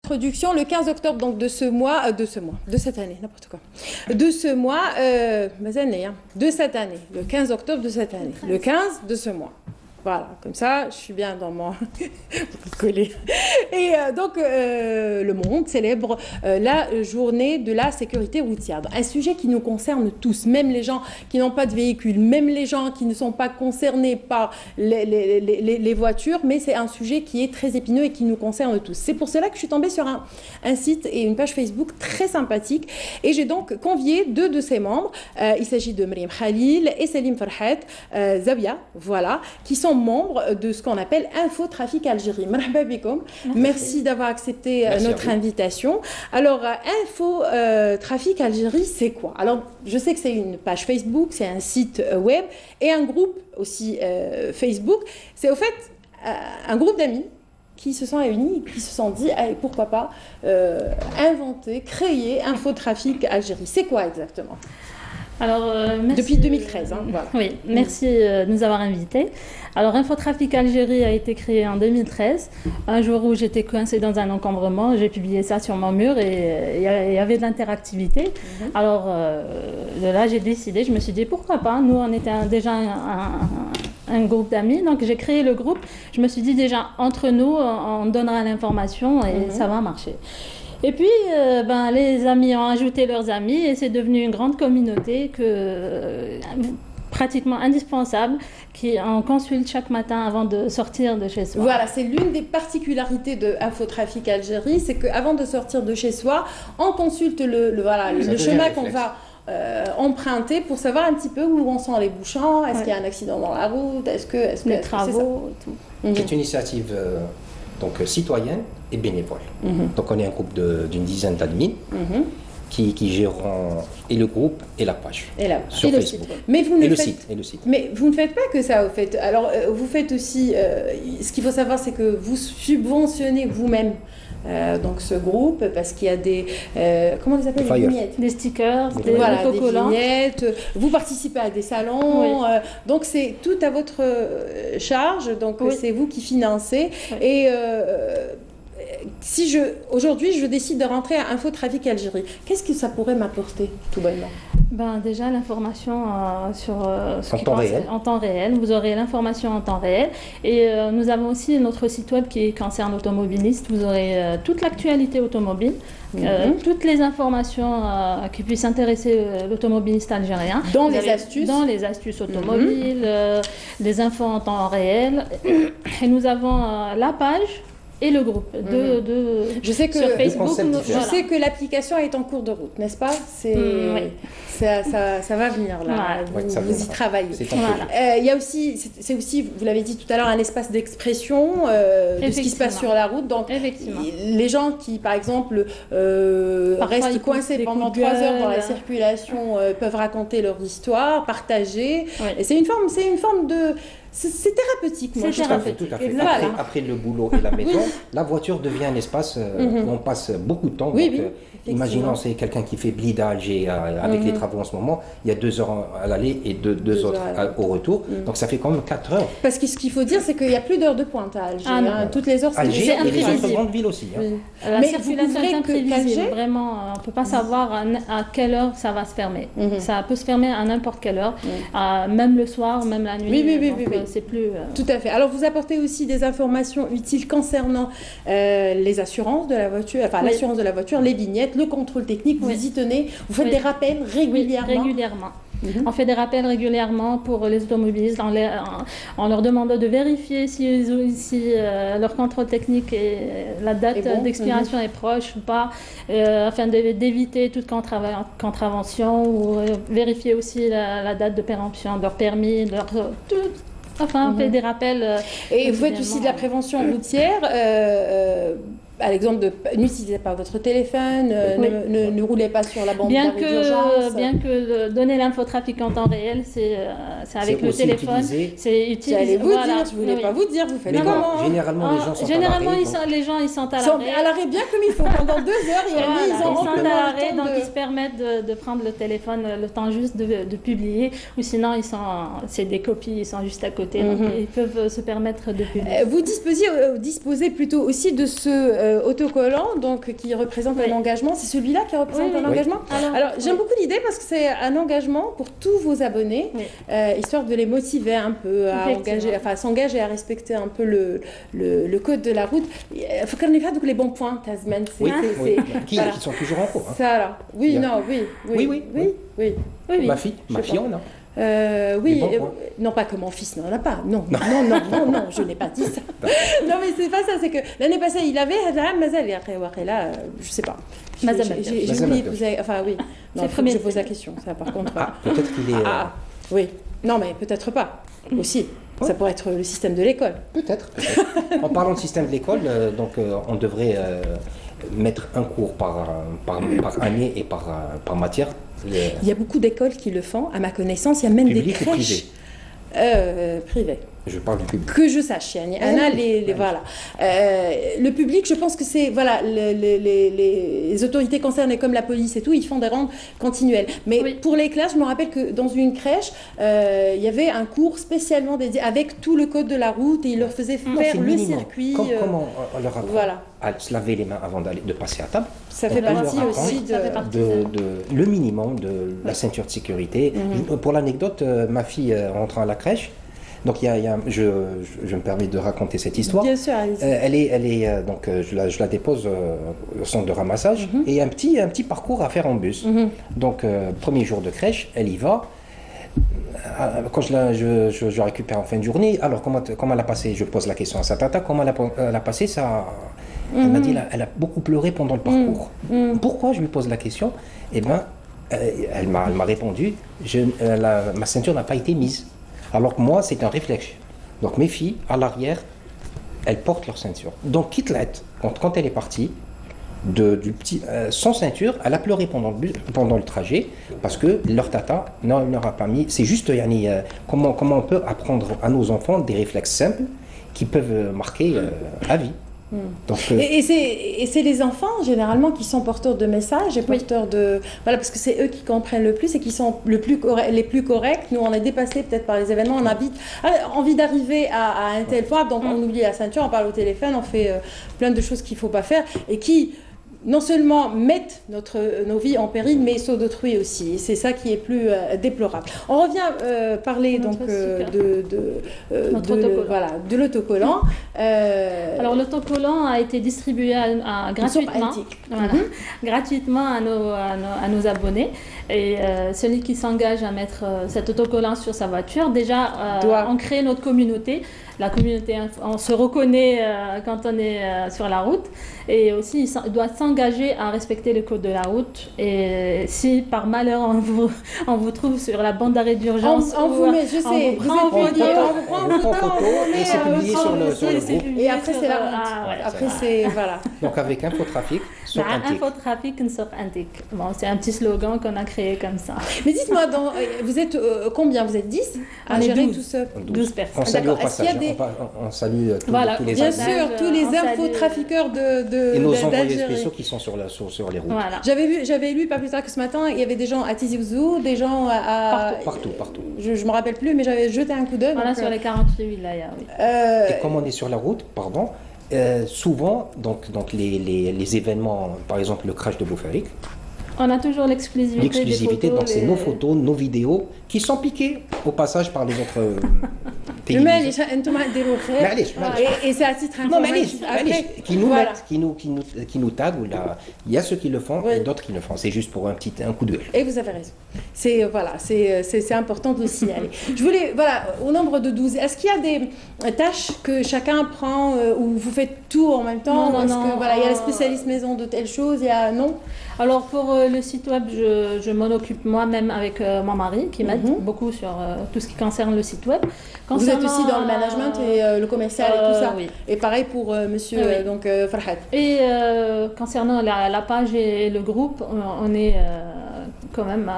introduction, le 15 octobre donc de cette année, n'importe quoi. De ce mois, de cette année, le 15 octobre de cette année, le 15 de ce mois. Voilà, comme ça, je suis bien dans mon... coller. Et donc, le monde célèbre la journée de la sécurité routière. Un sujet qui nous concerne tous, même les gens qui n'ont pas de véhicule, même les gens qui ne sont pas concernés par les voitures, mais c'est un sujet qui est très épineux et qui nous concerne tous. C'est pour cela que je suis tombée sur un site et une page Facebook très sympathique. Et j'ai donc convié deux de ses membres. Il s'agit de Mriem Khalil et Selim Farhat Zavia, voilà, qui sont membres de ce qu'on appelle Infotrafic Algérie. Marhaba bikoum. Merci d'avoir accepté notre invitation. Alors, Infotrafic Algérie, c'est quoi? Alors, je sais que c'est une page Facebook, c'est un site web et un groupe aussi Facebook. C'est au fait un groupe d'amis qui se sont réunis, qui se sont dit, allez, pourquoi pas inventer, créer Infotrafic Algérie. C'est quoi exactement? Alors, merci, depuis 2013, hein, voilà. Oui, merci de nous avoir invités. Alors, Infotrafic Algérie a été créé en 2013. Un jour où j'étais coincée dans un encombrement, j'ai publié ça sur mon mur et il y avait de l'interactivité. Alors, de là, j'ai décidé, je me suis dit, pourquoi pas? Nous, on était déjà un groupe d'amis, donc j'ai créé le groupe. Je me suis dit, déjà, entre nous, on donnera l'information et ça va marcher. Et puis, les amis ont ajouté leurs amis et c'est devenu une grande communauté pratiquement indispensable, qu'on consulte chaque matin avant de sortir de chez soi. Voilà, c'est l'une des particularités de Infotrafic Algérie, c'est qu'avant de sortir de chez soi, on consulte le chemin qu'on va emprunter pour savoir un petit peu où en sont les bouchons, est-ce qu'il y a un accident dans la route, est-ce que les travaux, tout. C'est une initiative donc citoyenne et bénévole. Donc on est un groupe d'une dizaine d'admins qui gèrent et le groupe et la page sur Facebook. Mais vous le site. Mais vous ne faites pas que ça, au fait. Alors, vous faites aussi... ce qu'il faut savoir, c'est que vous subventionnez vous-même donc ce groupe, parce qu'il y a des... comment on les appelle? Des vignettes. Des stickers, des autocollants. Des vignettes. Vous participez à des salons. Donc, c'est tout à votre charge. Donc, c'est vous qui financez. Et... si aujourd'hui je décide de rentrer à Infotrafic Algérie, qu'est-ce que ça pourrait m'apporter tout bonnement? Déjà l'information sur en temps réel. Vous aurez l'information en temps réel. Et nous avons aussi notre site web qui concerne l'automobiliste. Vous aurez toute l'actualité automobile, toutes les informations qui puissent intéresser l'automobiliste algérien. Dans les astuces automobiles, les infos en temps réel. Et nous avons la page et le groupe je sais que sur Facebook. Je sais que l'application est en cours de route, n'est-ce pas? Ça va venir là. Vous y travaillez. Il y a aussi, c'est aussi, vous l'avez dit tout à l'heure, un espace d'expression de ce qui se passe sur la route. Donc, les gens qui, par exemple, restent coincés pendant 3 heures dans la circulation peuvent raconter leur histoire, partager. Et c'est une forme de... C'est thérapeutique, moi, je trouve. Tout à fait. Après le boulot et la maison, la voiture devient un espace où on passe beaucoup de temps. Imaginons, c'est quelqu'un qui fait Blida à Alger avec les travaux en ce moment, il y a 2 heures à l'aller et 2 autres au retour. Donc ça fait quand même 4 heures. Parce que ce qu'il faut dire, c'est qu'il n'y a plus d'heures de pointe à Alger. Toutes les heures, c'est Alger et les autres grandes villes aussi. La circulation est imprévisible. Vraiment, on ne peut pas savoir à quelle heure ça va se fermer. Ça peut se fermer à n'importe quelle heure, même le soir, même la nuit. C'est plus... Tout à fait. Alors, vous apportez aussi des informations utiles concernant les assurances de la voiture, l'assurance de la voiture, les vignettes, le contrôle technique. Vous y tenez, vous faites des rappels régulièrement. On fait des rappels régulièrement pour les automobilistes en leur demandant de vérifier si leur contrôle technique et la date d'expiration est proche ou pas, afin d'éviter toute contravention, ou vérifier aussi la date de péremption de leur permis, on fait des rappels. Et vous faites aussi de la prévention routière. À l'exemple de n'utilisez pas votre téléphone, ne roulez pas sur la bande d'arrêt d'urgence. Bien que donner l'infotrafic en temps réel, c'est avec le téléphone. C'est utilisé. J'allais vous dire, je ne voulais pas vous dire, vous faites comment? Généralement, les gens sont à l'arrêt. Les gens, ils sont à l'arrêt. À l'arrêt bien comme il faut, pendant 2 heures, ils sont à l'arrêt, donc ils se permettent de prendre le téléphone le temps juste de publier, ou sinon, c'est des copies, ils sont juste à côté, donc ils peuvent se permettre de publier. Vous disposez plutôt aussi de ce autocollant donc, qui représente un engagement. C'est celui-là qui représente un engagement. Alors j'aime beaucoup l'idée parce que c'est un engagement pour tous vos abonnés, histoire de les motiver un peu à s'engager, à respecter un peu le code de la route. Il faut qu'on ait fait les bons points, Tasman. Qui sont toujours en cours. Hein. Ça alors. Oui. Ma fille, on a. Non pas que mon fils n'en a pas. Non, je n'ai pas dit ça. Non mais c'est pas ça, c'est que l'année passée il avait, là, je sais pas. J'ai oublié de poser. Enfin oui. Non, je pose la question. Ça par contre. Peut-être qu'il est. Oui. Non mais peut-être pas. Aussi. Ça pourrait être le système de l'école. Peut-être. En parlant de système de l'école, donc on devrait mettre un cours par année et par matière. Il y a beaucoup d'écoles qui le font, à ma connaissance. Il y a même des crèches privées. Je parle du public. Que je sache, voilà. Le public, je pense que c'est les autorités concernées comme la police et tout, ils font des rondes continuelles. Mais pour les classes, je me rappelle que dans une crèche, il y avait un cours spécialement dédié avec tout le code de la route et ils leur faisaient faire le circuit. Comment on leur apprend à se laver les mains avant de passer à table? Ça fait partie aussi le minimum de la ceinture de sécurité. Pour l'anecdote, ma fille rentrant à la crèche. Donc je me permets de raconter cette histoire. Bien sûr, donc je la dépose au centre de ramassage et il y a un petit parcours à faire en bus. Donc premier jour de crèche, elle y va. Quand je récupère en fin de journée, alors comment elle a passé? Je pose la question à sa tata, comment elle a passé ça? Elle m'a dit elle a beaucoup pleuré pendant le parcours. Pourquoi? Je lui pose la question. Eh bien, elle m'a répondu, ma ceinture n'a pas été mise. Alors que moi, c'est un réflexe. Donc mes filles, à l'arrière, elles portent leur ceinture. Donc Kitlet, quand elle est partie, sans ceinture, elle a pleuré pendant le trajet, parce que leur tata, non, elle n'aura pas mis. C'est juste, comment on peut apprendre à nos enfants des réflexes simples qui peuvent marquer à vie. Donc, et c'est les enfants généralement qui sont porteurs de messages et porteurs de parce que c'est eux qui comprennent le plus et qui sont les plus corrects. Nous on est dépassés peut-être par les événements, on a envie d'arriver à un tel point, donc on oublie la ceinture, on parle au téléphone, on fait plein de choses qu'il ne faut pas faire et qui non seulement mettent nos vies en péril, mais ceux d'autrui aussi. Et c'est ça qui est plus déplorable. On revient parler donc de l'autocollant. Alors l'autocollant a été distribué gratuitement, gratuitement à nos abonnés. Et celui qui s'engage à mettre cet autocollant sur sa voiture, déjà on crée notre communauté. La communauté, on se reconnaît quand on est sur la route. Et aussi, il doit s'engager à respecter le code de la route. Et si par malheur on vous trouve sur la bande d'arrêt d'urgence, on vous met, je sais, vous prend en photo, et c'est publié sur le groupe. Et après c'est la route. Après c'est voilà. Donc avec Infotrafic sur Antic. Infotrafic sur Antic. Bon, c'est un petit slogan qu'on a créé comme ça. Mais dites-moi, vous êtes combien? Vous êtes 10 à gérer tout ça? 12 personnes. On salue au passage. On salue tous les bien sûr, tous les infotrafiqueurs et nos envoyés spéciaux qui sont sur les routes. Voilà. J'avais lu pas plus tard que ce matin, il y avait des gens à Tizi Ouzou, des gens à partout. Je me rappelle plus, mais j'avais jeté un coup d'œil. Voilà, sur les 48 wilayas, oui. Et comme on est sur la route, souvent, donc les événements, par exemple le crash de Boufarik, on a toujours l'exclusivité des photos. Donc c'est nos photos, nos vidéos qui sont piquées au passage par les autres télévisions. Et c'est à titre informatif. Qui nous mettent, qui nous taguent. Il y a ceux qui le font et d'autres qui le font. C'est juste pour un coup d'œil. Et vous avez raison. C'est important de le signaler. Je voulais, au nombre de 12, est-ce qu'il y a des tâches que chacun prend ou vous faites tout en même temps? Non. Il y a les spécialistes maison de telle chose, il y a non? Alors pour le site web, je m'en occupe moi-même avec mon mari qui m'aide beaucoup sur tout ce qui concerne le site web. Vous êtes aussi dans le management et le commercial et tout ça? Oui. Et pareil pour monsieur Farhat. Et concernant la page et le groupe, on est quand même.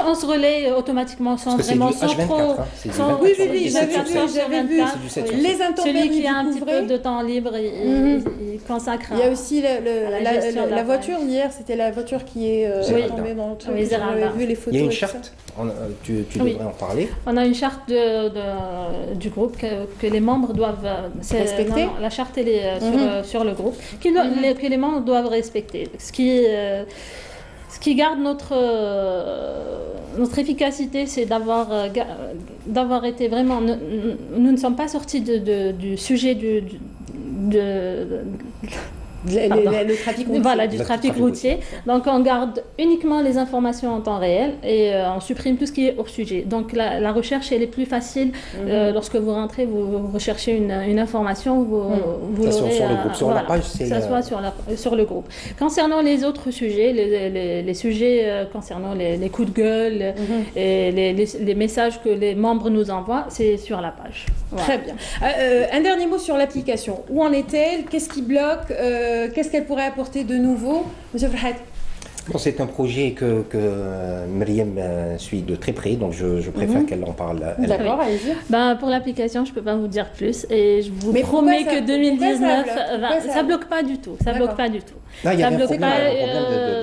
On se relaie automatiquement sans vraiment sans H24, trop. hein, Oui, j'avais vu. Les intempéries. Celui qui a un petit peu de temps libre, il consacre. Il y a aussi la voiture. Hier, c'était la voiture qui est tombée dans le truc. J'avais vu les photos. Il y a une charte. Tu devrais en parler. On a une charte du groupe que les membres doivent respecter. La charte elle est sur le groupe que les membres doivent respecter. Ce qui garde notre efficacité, c'est d'avoir été vraiment. Nous ne sommes pas sortis du sujet le trafic routier. Voilà, du trafic routier. Donc on garde uniquement les informations en temps réel et on supprime tout ce qui est hors sujet. Donc la recherche elle est plus facile lorsque vous rentrez, vous recherchez une information, vous l'aurez sur le groupe, sur la page, c'est ça soit sur le groupe. Concernant les autres sujets, les sujets concernant les coups de gueule et les messages que les membres nous envoient, c'est sur la page. Voilà. Très bien. Un dernier mot sur l'application. Où en est-elle? Qu'est-ce qui bloque? Qu'est-ce qu'elle pourrait apporter de nouveau, Monsieur Farhat? C'est un projet que Myriam suit de très près, donc je préfère qu'elle en parle. D'accord, allez-y. Pour l'application, je ne peux pas vous dire plus et je vous promets que 2019, ça ne bloque pas du tout. Ça bloque pas du tout. Là, il y a un problème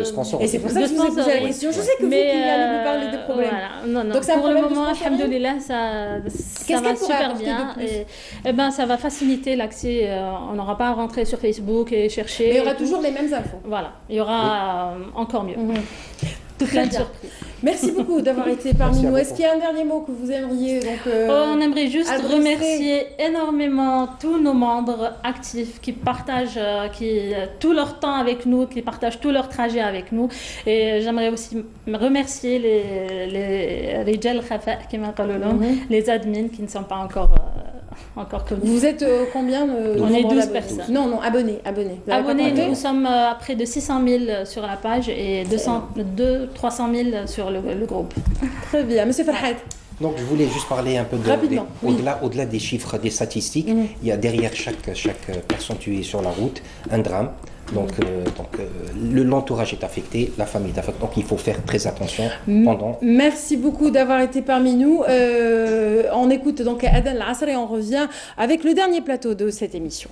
de sponsor. Et c'est pour ça que je vous ai posé la question. Je sais que vous qui allez nous parler des problèmes. Voilà. Non. Donc, pour le moment, alhamdoulilah, ça va super bien. Et ça va faciliter l'accès. On n'aura pas à rentrer sur Facebook et chercher. Mais il y aura toujours les mêmes infos. Voilà. Il y aura encore mieux. Très bien. Merci beaucoup d'avoir été parmi nous. Est-ce qu'il y a un dernier mot que vous aimeriez on aimerait juste remercier énormément tous nos membres actifs qui partagent tout leur temps avec nous, qui partagent tout leur trajet avec nous. Et j'aimerais aussi remercier les Rijal Khafa, les admins qui ne sont pas encore connus. Vous êtes combien On est 12 personnes. Non, abonnés. Abonnés, nous sommes à près de 600 000 sur la page et 300 000 sur le groupe. Très bien. Monsieur Farhat. Donc je voulais juste parler un peu au-delà des chiffres, des statistiques, il y a derrière chaque personne tuée sur la route un drame. Donc l'entourage est affecté, la famille est affectée, donc il faut faire très attention pendant. Merci beaucoup d'avoir été parmi nous. On écoute donc Adan Al-Asr et on revient avec le dernier plateau de cette émission.